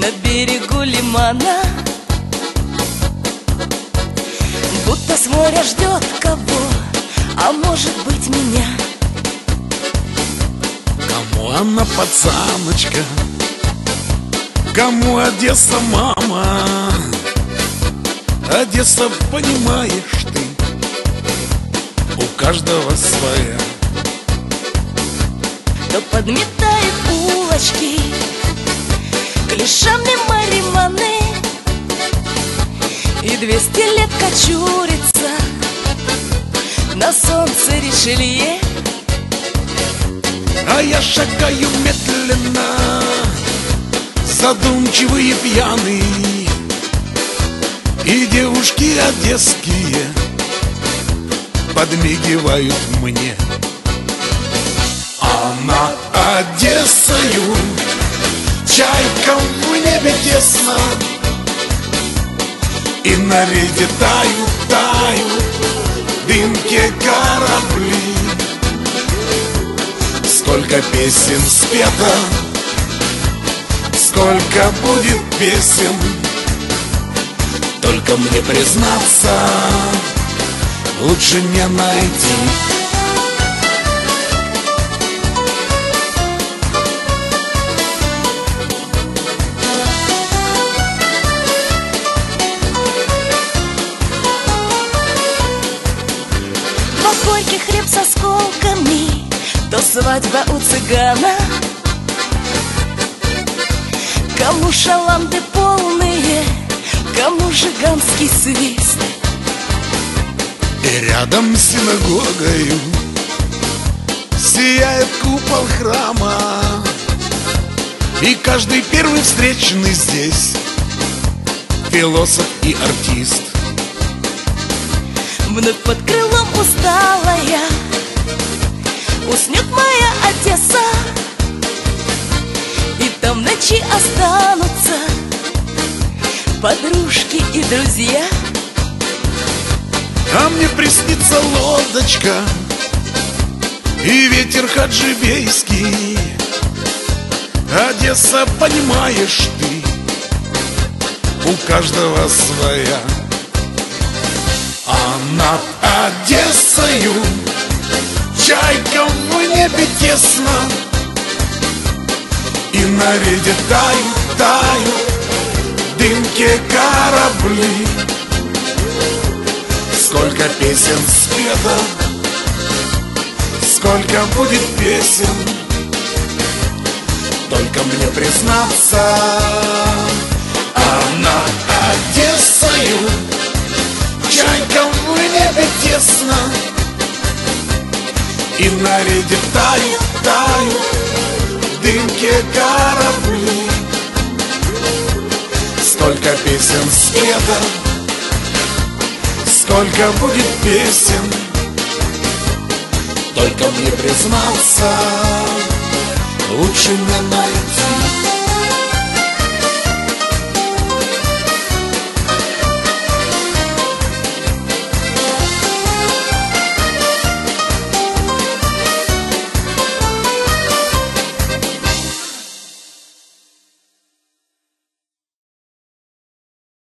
на берегу лимана, будто с моря ждет кого, а может быть меня. Кому она пацаночка, кому Одесса мама? Одесса, понимаешь ты, у каждого своя. Кто подметает улочки клешами мариманы и 200 лет кочурится на солнце Ришелье. А я шагаю медленно, задумчивый и пьяный, и девушки одесские подмигивают мне. А над Одессою чайкам в небе тесно, и на рейде тают в дымке корабли. Сколько песен спето, сколько будет песен, только мне признаться лучше не найти. То горький хлеб с осколками, то свадьба у цыгана. Кому шаланды полные, кому жиганский свист. И рядом с синагогою сияет купол храма, и каждый первый встречный здесь философ и артист. Вновь под крылом усталая уснет моя Одесса, и там в ночи останутся подружки и друзья. А мне приснится лодочка и ветер хаджибейский. Одесса, понимаешь ты, у каждого своя. А над Одессою чайкам в небе тесно, и на рейде тают в дымке корабли. Сколько песен спето, сколько будет песен, только мне признаться. А над Одессою чайкам в небе тесно, и на рейде тают в дымке корабли. Сколько песен спето, сколько будет песен, только мне признаться лучше не найти.